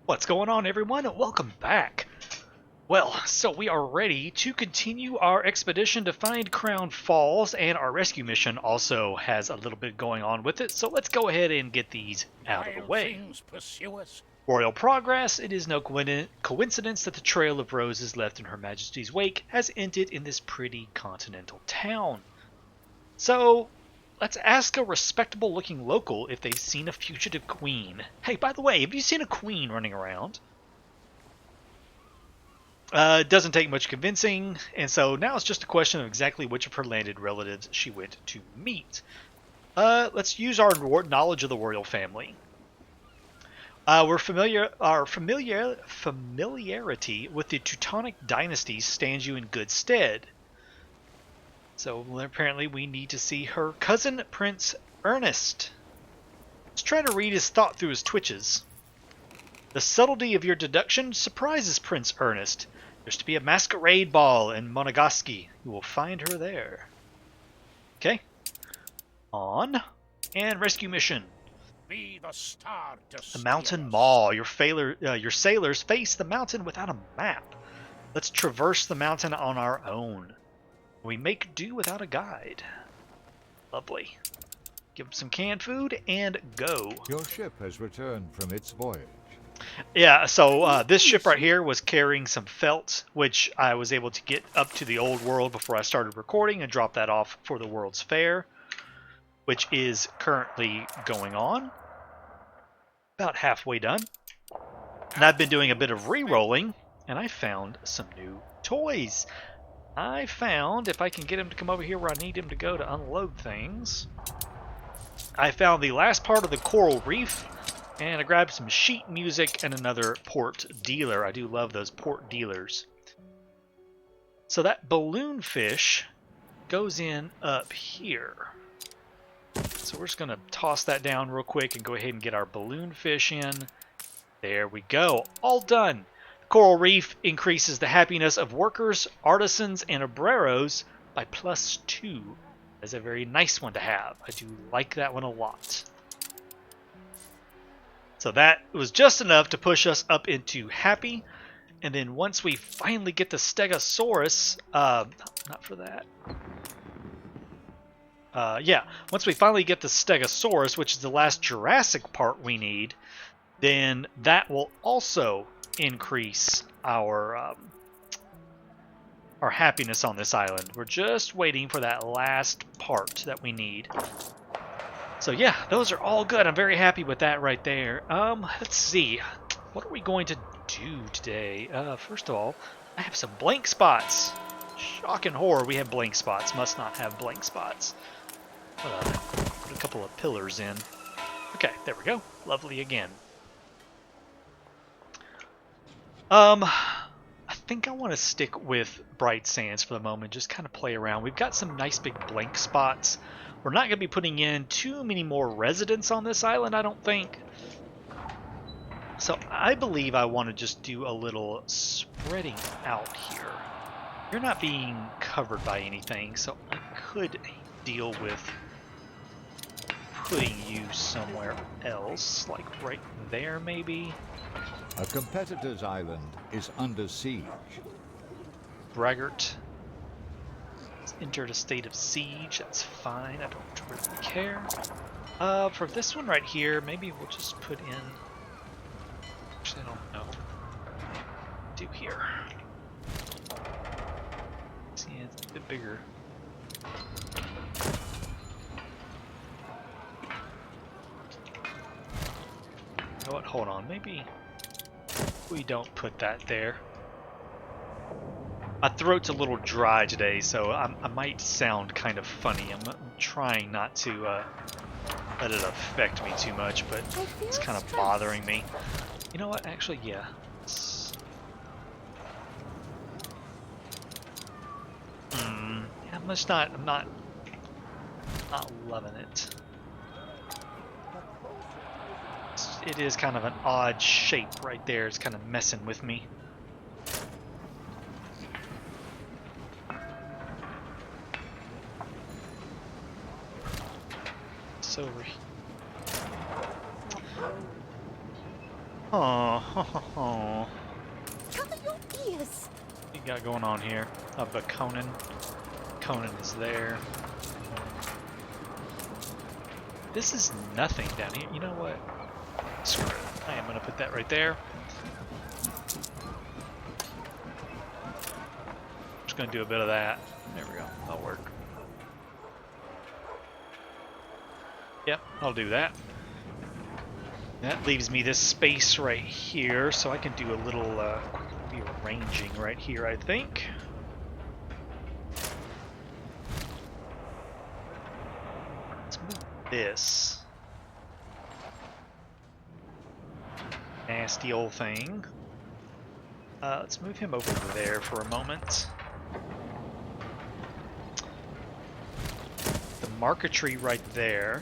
What's going on, everyone? Welcome back. Well, so we are ready to continue our expedition to find Crown Falls, and our rescue mission also has a little bit going on with it, so let's go ahead and get these out of the way. Royal progress. It is no coincidence that the trail of roses left in Her Majesty's wake has ended in this pretty continental town. So, let's ask a respectable-looking local if they've seen a fugitive queen. Hey, by the way, have you seen a queen running around? It doesn't take much convincing, and so now it's just a question of exactly which of her landed relatives she went to meet. Let's use our knowledge of the royal family. Our familiarity with the Teutonic dynasties stands you in good stead. So apparently we need to see her cousin, Prince Ernest. Let's try to read his thought through his twitches. The subtlety of your deduction surprises Prince Ernest. There's to be a masquerade ball in Monegasque. You will find her there. Okay. On. And rescue mission. Be the star to The mountain maw. Your sailors face the mountain without a map. Let's traverse the mountain on our own. We make do without a guide. Lovely. Give them some canned food and go. Your ship has returned from its voyage. Yeah, so this ship right here was carrying some felt, which I was able to get up to the old world before I started recording and drop that off for the World's Fair, which is currently going on. About halfway done. And I've been doing a bit of re-rolling, and I found some new toys. I found, if I can get him to come over here where I need him to go to unload things, I found the last part of the coral reef, and I grabbed some sheet music and another port dealer. I do love those port dealers. So that balloon fish goes in up here. So we're just going to toss that down real quick and go ahead and get our balloon fish in. There we go. All done. The coral reef increases the happiness of workers, artisans, and obreros by +2. That's a very nice one to have. I do like that one a lot. So that was just enough to push us up into happy. And then once we finally get the Stegosaurus, not for that. Yeah, once we finally get the Stegosaurus, which is the last Jurassic part we need, then that will also increase our happiness on this island. We're just waiting for that last part that we need. So yeah, those are all good. I'm very happy with that right there. Let's see. What are we going to do today? First of all, I have some blank spots. Shock and horror, we have blank spots. Must not have blank spots. Put a couple of pillars in. Okay, there we go. Lovely again. I think I want to stick with Bright Sands for the moment. Just kind of play around. We've got some nice big blank spots. We're not going to be putting in too many more residents on this island, I don't think. So I believe I want to just do a little spreading out here. You're not being covered by anything, so I could deal with putting you somewhere else, like right there maybe. A competitor's island is under siege. Braggart entered a state of siege. That's fine. I don't really care. For this one right here, maybe we'll just put in. Actually, I don't know. Do here. See, it's a bit bigger. You know what? Hold on. Maybe we don't put that there. My throat's a little dry today, so I might sound kind of funny. I'm trying not to let it affect me too much, but it's kind of bothering me. You know what? Actually, yeah. I'm not loving it. It is kind of an odd shape right there. It's kind of messing with me. Over here. Oh, Cover your ears. what you got going on here? But Conan. Conan is there. This is nothing down here. You know what? Screw it. I am going to put that right there. Just going to do a bit of that. There we go. That'll work. Yep, I'll do that. That leaves me this space right here, so I can do a little rearranging right here, I think. Let's move this. Nasty old thing. Let's move him over there for a moment. The marquetry right there.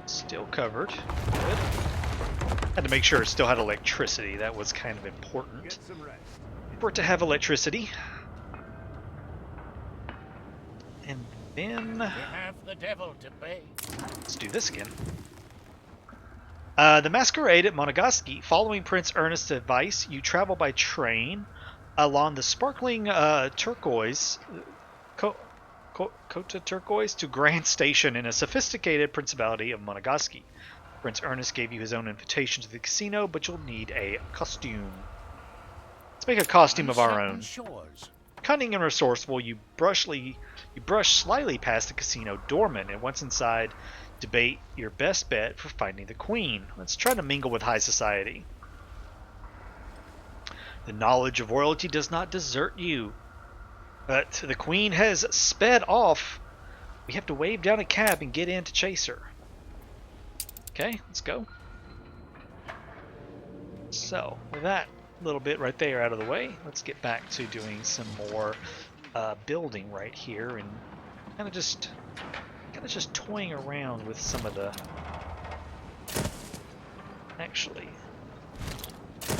Still covered. Good. Had to make sure it still had electricity. That was kind of important for it to have electricity. And then You have the devil to pay. let's do this again. The masquerade at Monegasque. Following Prince Ernest's advice, you travel by train along the sparkling turquoise Kota Turquoise to Grand Station in a sophisticated principality of Monegasque. Prince Ernest gave you his own invitation to the casino, but you'll need a costume. Let's make a costume of our own. Shores. Cunning and resourceful, you brush slyly past the casino doorman, and once inside, debate your best bet for finding the queen. Let's try to mingle with high society. The knowledge of royalty does not desert you. But the queen has sped off. We have to wave down a cab and get in to chase her. Okay, let's go. So, with that little bit right there out of the way, let's get back to doing some more building right here and kind of just toying around with some of the. Actually,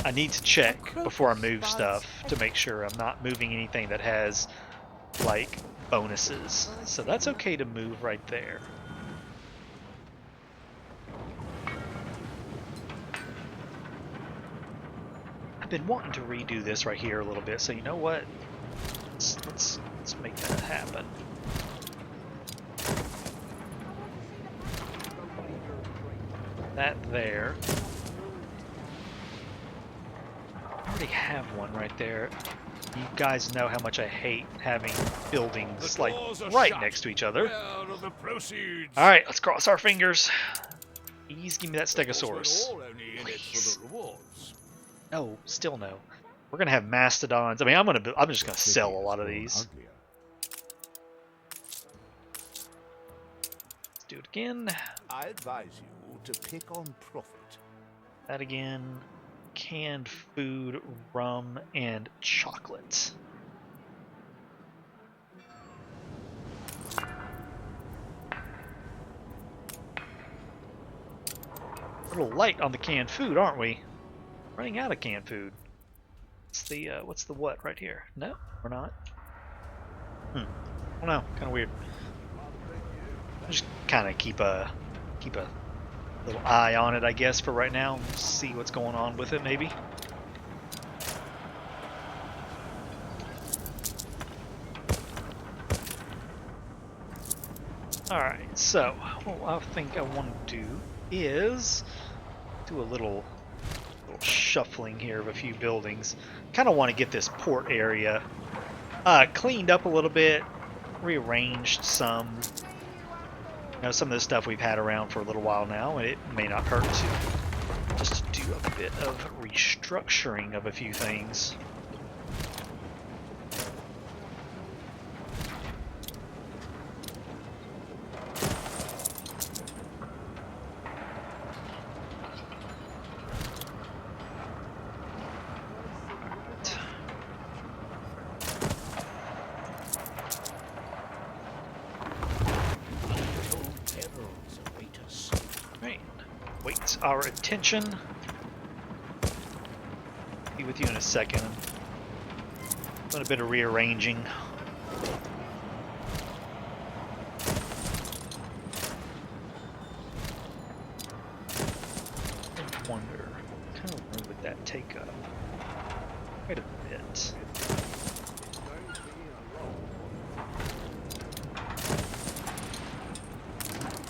I need to check before I move stuff to make sure I'm not moving anything that has, like, bonuses. So that's okay to move right there. I've been wanting to redo this right here a little bit, so you know what? Let's make that happen. That there. I already have one right there. You guys know how much I hate having buildings like right next to each other. Alright, let's cross our fingers. Please give me that Stegosaurus. Please. No, still no. We're gonna have mastodons. I mean, I'm just gonna sell a lot of these. Let's do it again. I advise you to pick on profit. That again. Canned food, rum, and chocolate. A little light on the canned food, aren't we? Running out of canned food. What's the what right here? No, we're not. I don't know, kind of weird. I'll just kind of keep a little eye on it, I guess, for right now. See what's going on with it, maybe. Alright, so what I think I want to do is do a little shuffling here of a few buildings. Kind of want to get this port area cleaned up a little bit, rearranged some. You know, some of the stuff we've had around for a little while now, and it may not hurt to just do a bit of restructuring of a few things. Our attention. Be with you in a second. Doing a bit of rearranging. wonder, what kind of room would that take up? Quite a bit.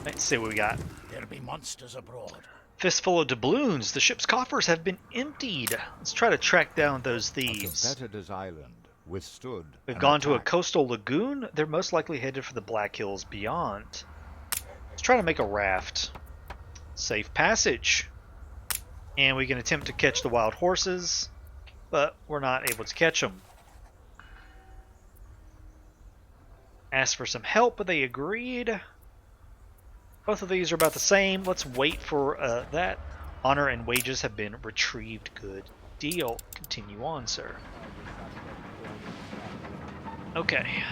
Let's see what we got. There be monsters abroad. Fistful of doubloons. The ship's coffers have been emptied. Let's try to track down those A thieves. competitor's island withstood. We've an gone to a attack. coastal lagoon. They're most likely headed for the Black Hills beyond. Let's try to make a raft. Safe passage. And we can attempt to catch the wild horses, but we're not able to catch them. Asked for some help, but they agreed. Both of these are about the same. Let's wait for that. Honor and wages have been retrieved. Good deal. Continue on, sir. Okay.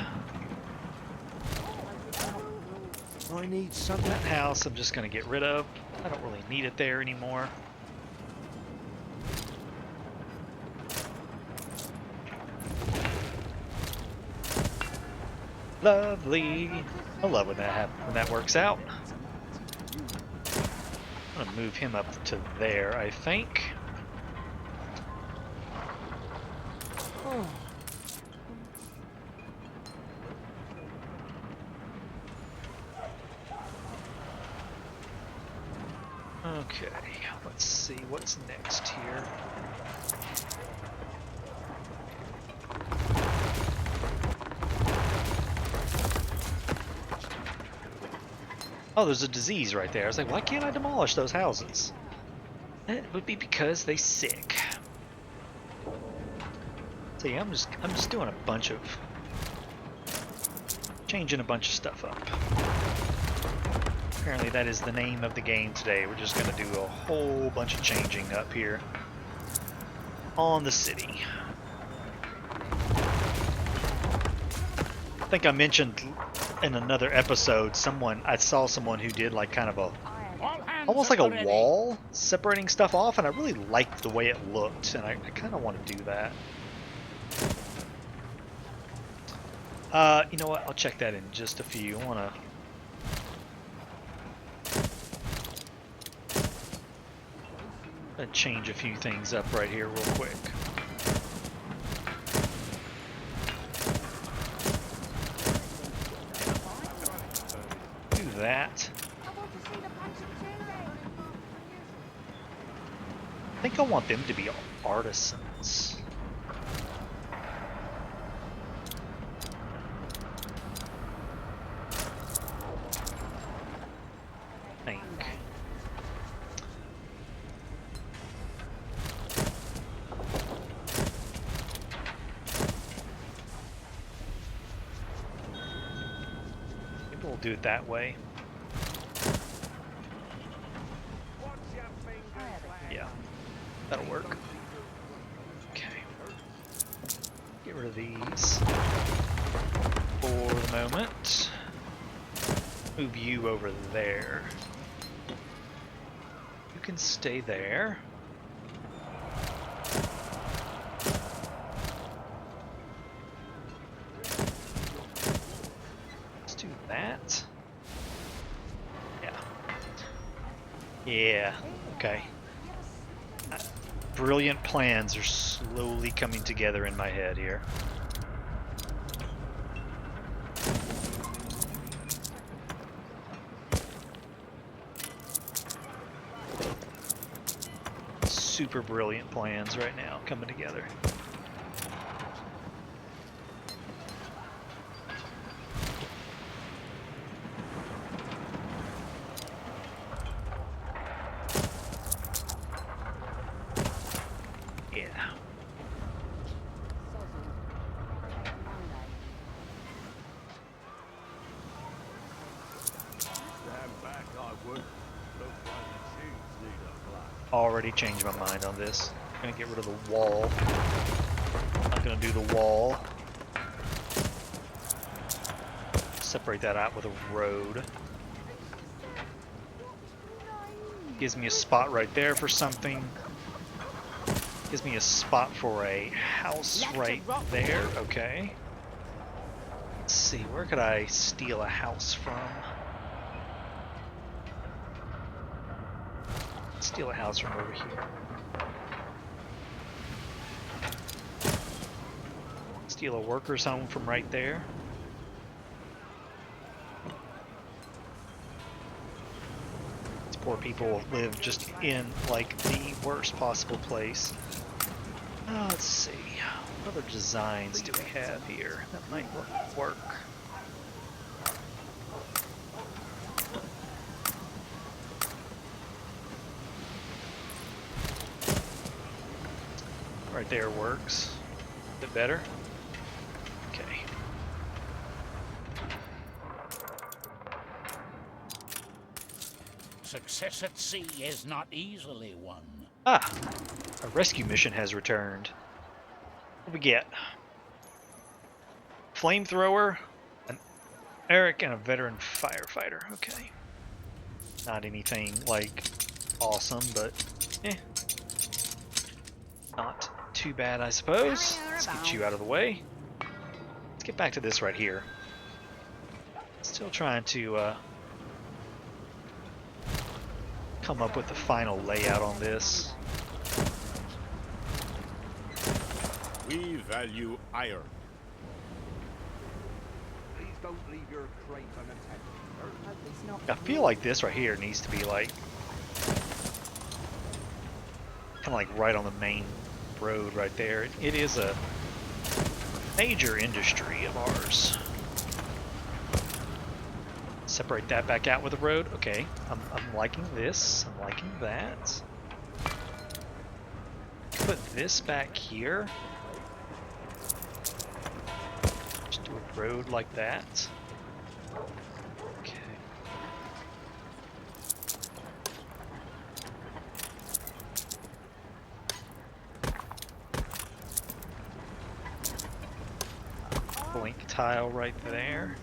I need something. That house I'm just going to get rid of. I don't really need it there anymore. Lovely. I love when that works out. I'm gonna move him up to there, I think. Okay, let's see what's next here. Oh, there's a disease right there. I was like, why can't I demolish those houses? It would be because they sick. So yeah, I'm just doing a bunch of changing a bunch of stuff up. Apparently that is the name of the game today. We're just gonna do a whole bunch of changing up here on the city. I think I mentioned in another episode, I saw someone who did like kind of a almost like a wall separating stuff off, and I really liked the way it looked, and I kind of want to do that. You know what? I'll check that in just a few. I want to change a few things up right here real quick. Do that. I think I want them to be artisans. I think. Maybe we'll do it that way. Yeah, that'll work. Okay. Get rid of these for the moment. Move you over there. You can stay there. Let's do that. Yeah. Yeah. Okay. Brilliant plans are slowly coming together in my head here. Super brilliant plans right now coming together. Yeah. Already changed my mind on this. I'm gonna get rid of the wall. Not gonna do the wall. Separate that out with a road. Gives me a spot right there for something. Gives me a spot for a house right there. Okay. Let's see, where could I steal a house from? Let's Steal a house from over here. Steal a worker's home from right there. These poor people live just in like the worst possible place. Let's see. What other designs do we have here that might work? Right there works. A bit better. Okay. Success at sea is not easily won. Ah! A rescue mission has returned. What do we get? Flamethrower, an Eric, and a veteran firefighter. Okay. Not anything like awesome, but eh. Not too bad, I suppose. Let's get you out of the way. Let's get back to this right here. Still trying to come up with the final layout on this. We value iron. Please don't leave your crate unattended. I feel like this right here needs to be like kind of like right on the main road right there. It is a major industry of ours. Separate that back out with the road. Okay, I'm liking this. I'm liking that. Put this back here. Just do a road like that. Okay. Blink tile right there.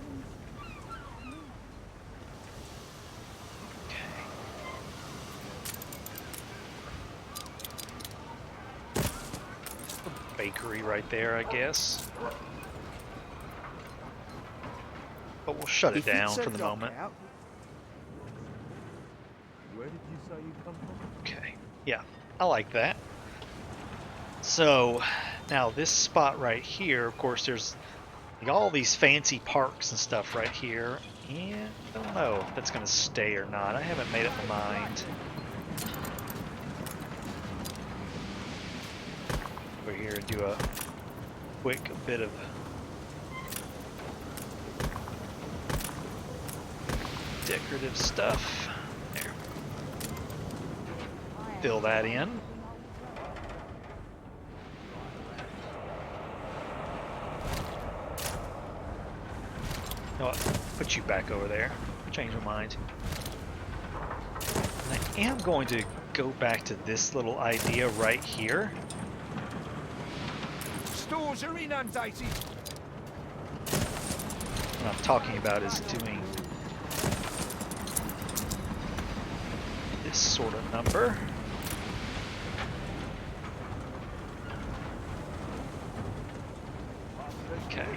Bakery right there, I guess. But we'll shut it down for the moment. Where did you say you come from? Okay, yeah, I like that. So now this spot right here, of course, there's like all these fancy parks and stuff right here, and I don't know if that's gonna stay or not. I haven't made up my mind. Over here, do a quick bit of decorative stuff. There. Fill that in. You know what? Put you back over there. Change my mind. And I am going to go back to this little idea right here. Stores are inundated. What I'm talking about is doing this sort of number. Okay.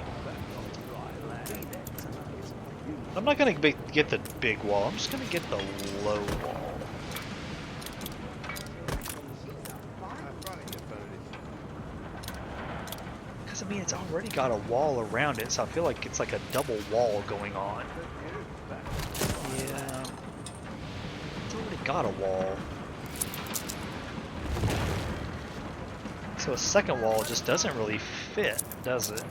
I'm not going to get the big wall, I'm just going to get the low wall. Because I mean, it's already got a wall around it, so I feel like it's like a double wall going on. Yeah. It's already got a wall. So a second wall just doesn't really fit, does it?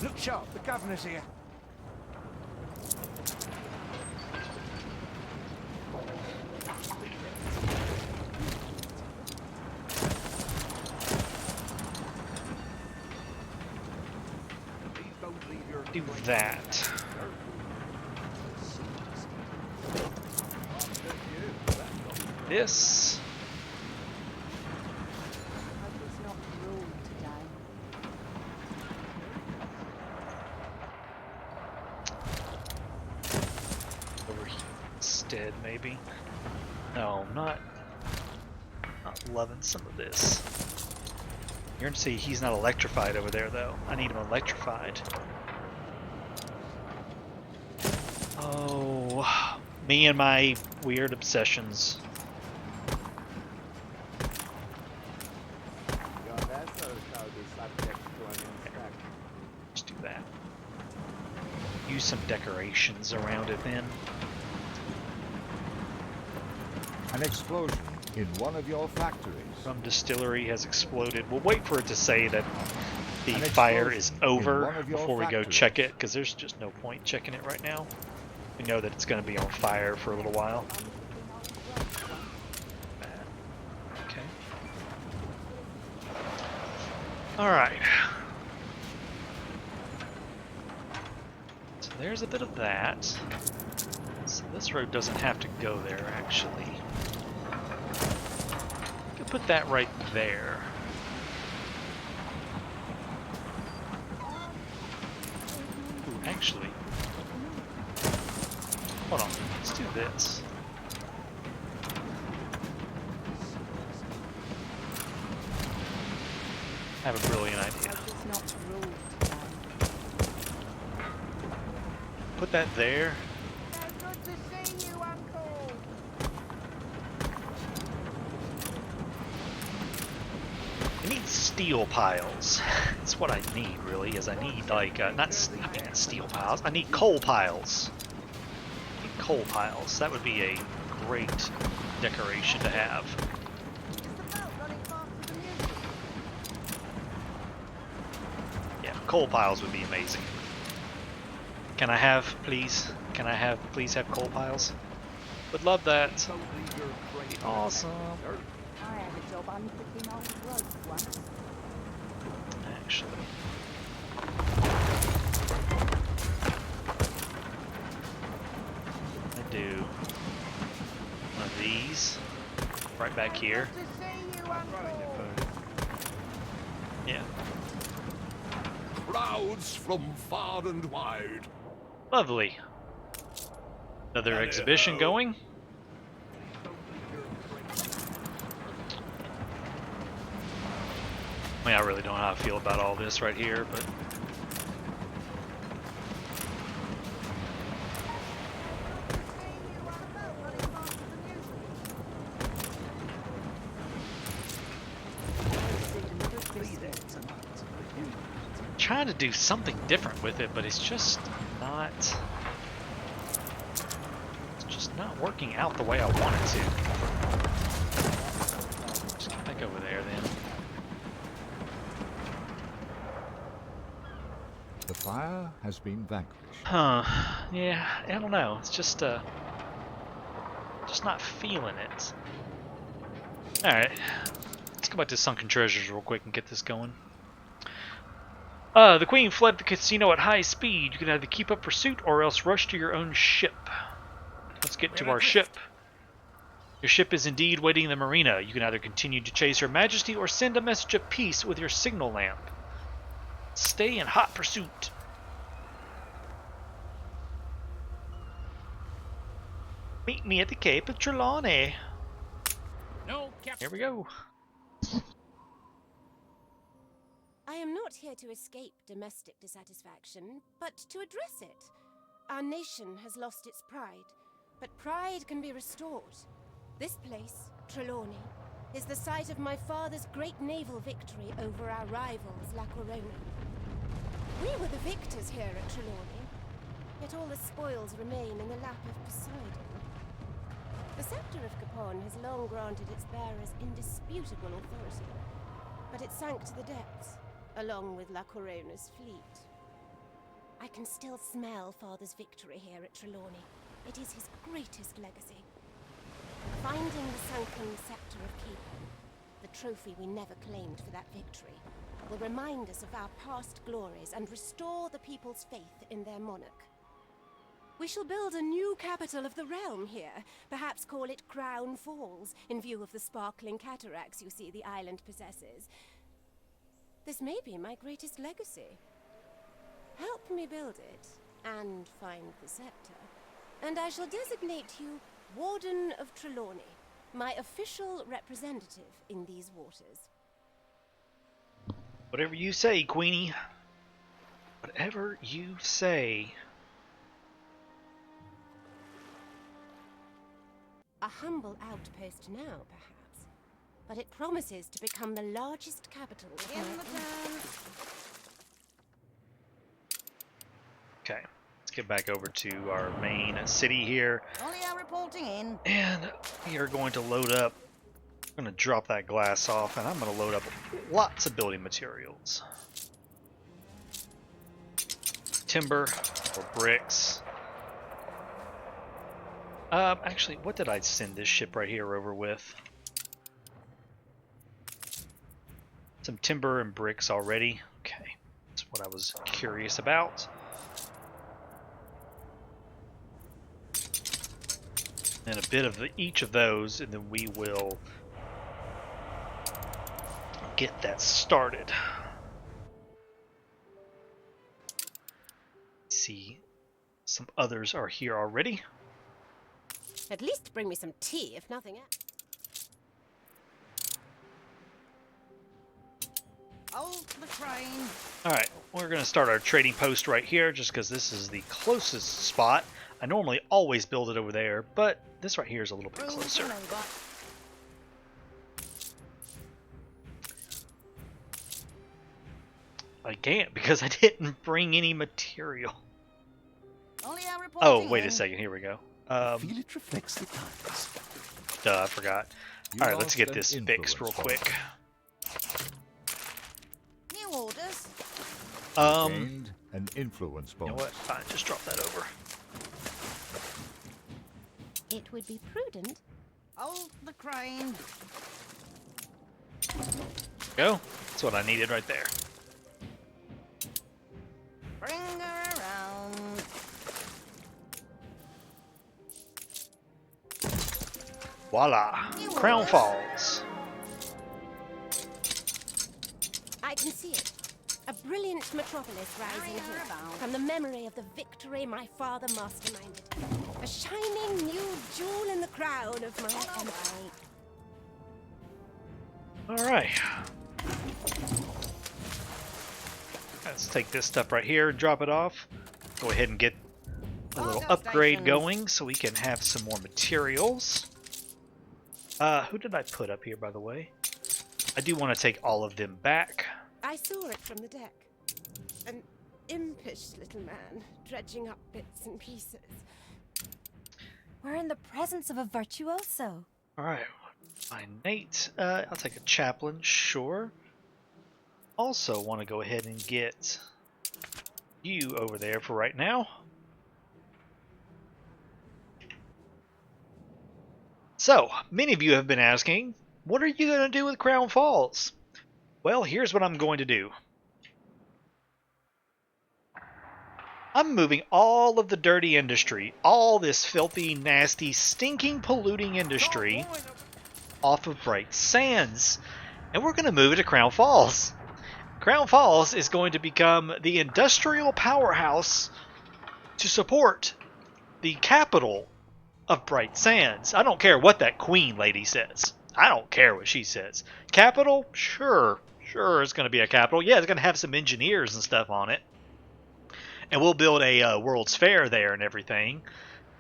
Look sharp, the governor's here. Do that. This. Over here instead, maybe. No, not loving some of this. You're gonna see he's not electrified over there, though. I need him electrified. Oh, me and my weird obsessions. Your vessel shall be subject to an inspection. Let's do that. Use some decorations around it then. An explosion in one of your factories. Some distillery has exploded. We'll wait for it to say that the An fire is explosion in over one of your before we go factories. check it, because there's just no point checking it right now. We know that it's going to be on fire for a little while. Okay. Alright. So there's a bit of that. So this road doesn't have to go there, actually. We could put that right there. Ooh, actually. Hold on, let's do this. I have a brilliant idea. Put that there. Good to see you, Uncle. I need steel piles. That's what I need, really, is I need, like, not steel piles. I need coal piles. I need coal piles. That would be a great decoration to have. Yeah, coal piles would be amazing. Can I have, please? Can I have, please have coal piles? Would love that. Don't leave your crate Awesome. unattended. I had a job unpicking old rope once. Actually. I do one of these right back here. Good to see you, Uncle. Yeah, Crowds from far and wide. lovely. Another exhibition going. I mean, I really don't know how I feel about all this right here, but trying to do something different with it, but it's just not working out the way I want it to. Just get back over there then. The fire has been vanquished. Huh. Yeah, I don't know. It's just not feeling it. Alright. Let's go back to Sunken Treasures real quick and get this going. The Queen fled the casino at high speed. You can either keep up pursuit or else rush to your own ship. Let's get to our ship. Your ship is indeed waiting in the marina. You can either continue to chase Her Majesty or send a message of peace with your signal lamp. Stay in hot pursuit. Meet me at the Cape of Trelawny. No, Captain. Here we go. I am not here to escape domestic dissatisfaction, but to address it. Our nation has lost its pride, but pride can be restored. This place, Trelawny, is the site of my father's great naval victory over our rivals, La Corona. We were the victors here at Trelawny, yet all the spoils remain in the lap of Poseidon. The scepter of Capon has long granted its bearers indisputable authority, but it sank to the depths, along with La Corona's fleet. I can still smell Father's victory here at Trelawny. It is his greatest legacy. Finding the sunken scepter of Capon, the trophy we never claimed for that victory, will remind us of our past glories and restore the people's faith in their monarch. We shall build a new capital of the realm here, perhaps call it Crown Falls, in view of the sparkling cataracts you see the island possesses. This may be my greatest legacy. Help me build it, and find the scepter, and I shall designate you Warden of Trelawny, my official representative in these waters. Whatever you say, Queenie. Whatever you say. A humble outpost now, perhaps, but it promises to become the largest capital of In my the town. Okay, let's get back over to our main city here. Only are reporting in. And we are going to load up. I'm going to drop that glass off, and I'm going to load up lots of building materials. Timber or bricks. Actually, what did I send this ship right here over with? Some timber and bricks already. Okay, that's what I was curious about. And a bit of each of those, and then we will get that started. See, some others are here already. At least bring me some tea, if nothing else. Hold the crane. Alright, we're going to start our trading post right here, just because this is the closest spot. I normally always build it over there, but this right here is a little bit Room closer. for over. I can't because I didn't bring any material. Only are Oh, reporting wait in. a second. Here we go. Feel it reflects the times. Duh, I forgot. You Alright, let's lost get an this influence fixed real point. quick. New orders. Gained an influence You know bonus. what? Fine, just drop that over. It would be prudent. Hold the crane. Go. That's what I needed right there. Bring her around. Voila! Crown Falls. I can see it. A brilliant metropolis rising Carry her here about. from the memory of the victory my father masterminded. A shining new jewel in the crown of my empire. Alright. Let's take this stuff right here and drop it off. Go ahead and get a little Cargo upgrade stations. going so we can have some more materials. Who did I put up here, by the way? I do want to take all of them back. I saw it from the deck. An impish little man, dredging up bits and pieces. We're in the presence of a virtuoso. Alright, fine, Nate. I'll take a chaplain, sure. Also want to go ahead and get you over there for right now. So, many of you have been asking, what are you going to do with Crown Falls? Well, here's what I'm going to do. I'm moving all of the dirty industry, all this filthy, nasty, stinking, polluting industry off of Bright Sands, and we're going to move it to Crown Falls. Crown Falls is going to become the industrial powerhouse to support the capital of Bright Sands. I don't care what that queen lady says. I don't care what she says. Capital? Sure it's going to be a capital. Yeah, it's going to have some engineers and stuff on it. And we'll build a World's Fair there and everything.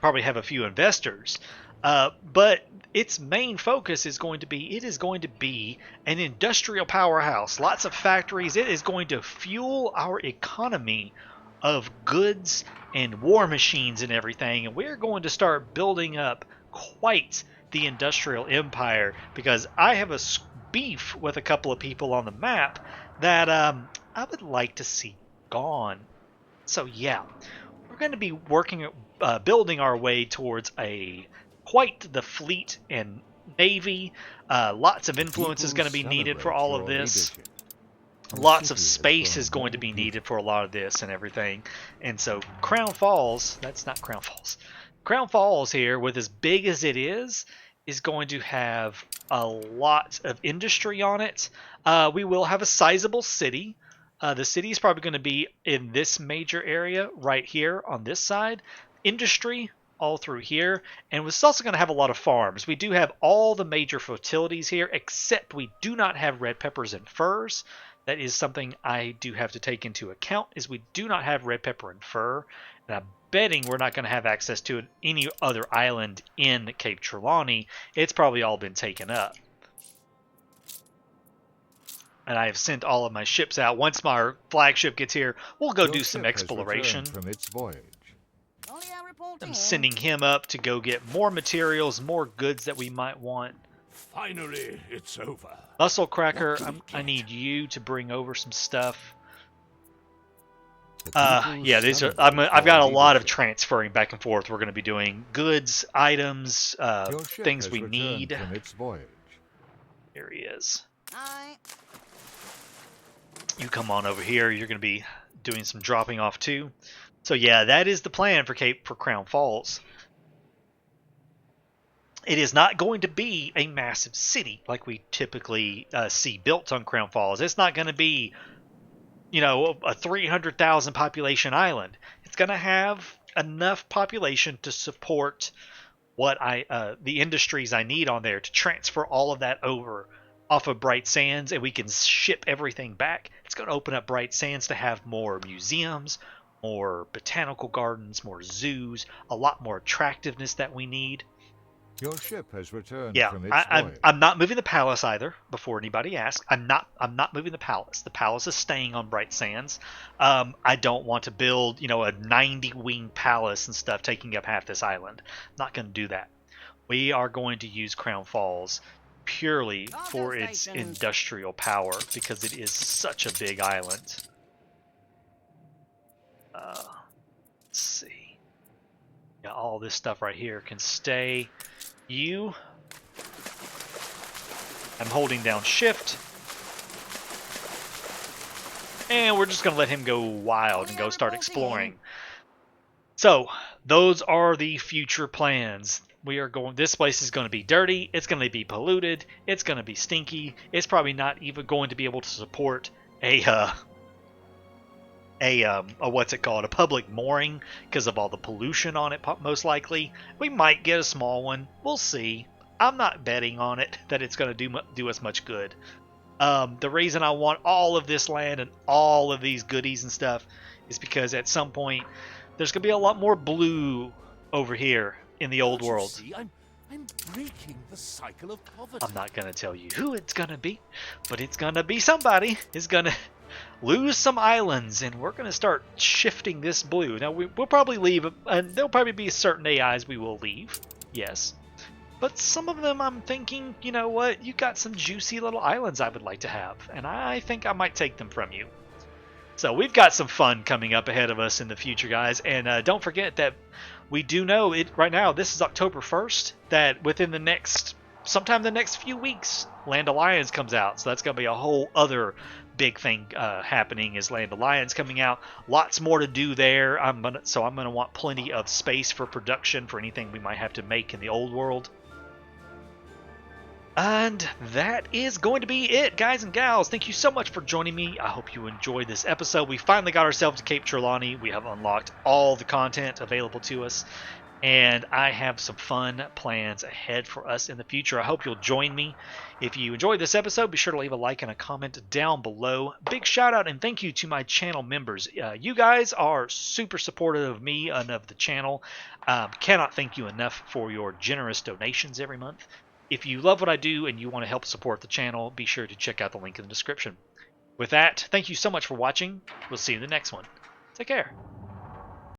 Probably have a few investors. But its main focus is going to be, it is going to be an industrial powerhouse. Lots of factories. It is going to fuel our economy of goods and war machines and everything. And we're going to start building up quite the industrial empire, because I have a beef with a couple of people on the map that I would like to see gone. So yeah, we're going to be working, building our way towards quite the fleet and navy. Lots of influence is going to be needed for all of this. Lots of space is going to be needed for a lot of this and everything. And so Crown Falls, that's not Crown Falls. Crown Falls here, with as big as it is going to have a lot of industry on it. We will have a sizable city. The city is probably going to be in this major area right here on this side. Industry all through here. And it's also going to have a lot of farms. We do have all the major fertilities here, except we do not have red peppers and furs. That is something I do have to take into account, is we do not have red pepper and fur, and I'm betting we're not going to have access to it any other island in Cape Trelawny. It's probably all been taken up. And I have sent all of my ships out. Once my flagship gets here, we'll go Your do some ship has exploration. returned from its voyage. Only our reporting I'm in. sending him up to go get more materials, more goods that we might want. Finally, it's over. Muscle Cracker, I need you to bring over some stuff. The people's Yeah, these are. celebrate I've got a your lot of leadership. transferring back and forth. We're going to be doing goods, items, Your ship things has we returned need. from its voyage. Here he is. Aye. You come on over here. You're going to be doing some dropping off too. So yeah, that is the plan for Crown Falls. It is not going to be a massive city like we typically see built on Crown Falls. It's not going to be, you know, a 300,000 population island. It's going to have enough population to support what the industries I need on there to transfer all of that over off of Bright Sands, and we can ship everything back. It's going to open up Bright Sands to have more museums, more botanical gardens, more zoos, a lot more attractiveness that we need. Your ship has returned Yeah, from its voyage. I'm not moving the palace either. Before anybody asks, I'm not moving the palace. The palace is staying on Bright Sands. I don't want to build, you know, a 90-wing palace and stuff taking up half this island. I'm not going to do that. We are going to use Crown Falls purely for its industrial power because it is such a big island. Let's see. Yeah, all this stuff right here can stay. I'm holding down shift, and we're just going to let him go wild and go start exploring. So those are the future plans. This place is going to be dirty, it's going to be polluted, it's going to be stinky, it's probably not even going to be able to support a what's it called, a public mooring because of all the pollution on it, most likely. We might get a small one. We'll see. I'm not betting on it that it's going to do us much good. The reason I want all of this land and all of these goodies and stuff is because at some point there's going to be a lot more blue over here in the old world. See, I'm breaking the cycle of poverty. I'm not going to tell you who it's going to be, but it's going to be somebody. It's going to lose some islands, and we're going to start shifting this blue. Now, we'll probably leave, and there'll probably be certain AIs we will leave, yes. But some of them I'm thinking, you know what, you got some juicy little islands I would like to have, and I think I might take them from you. So we've got some fun coming up ahead of us in the future, guys, and don't forget that we do know it right now. This is October 1st, that within sometime the next few weeks, Land Alliance comes out. So that's going to be a whole other big thing happening is Land Alliance coming out. Lots more to do there. I'm gonna want plenty of space for production for anything we might have to make in the old world. And that is going to be it, guys and gals. Thank you so much for joining me. I hope you enjoyed this episode. We finally got ourselves to Cape Trelawny. We have unlocked all the content available to us. And I have some fun plans ahead for us in the future. I hope you'll join me. If you enjoyed this episode, be sure to leave a like and a comment down below. Big shout out and thank you to my channel members. You guys are super supportive of me and of the channel. Cannot thank you enough for your generous donations every month. If you love what I do and you want to help support the channel, be sure to check out the link in the description. With that, thank you so much for watching. We'll see you in the next one. Take care.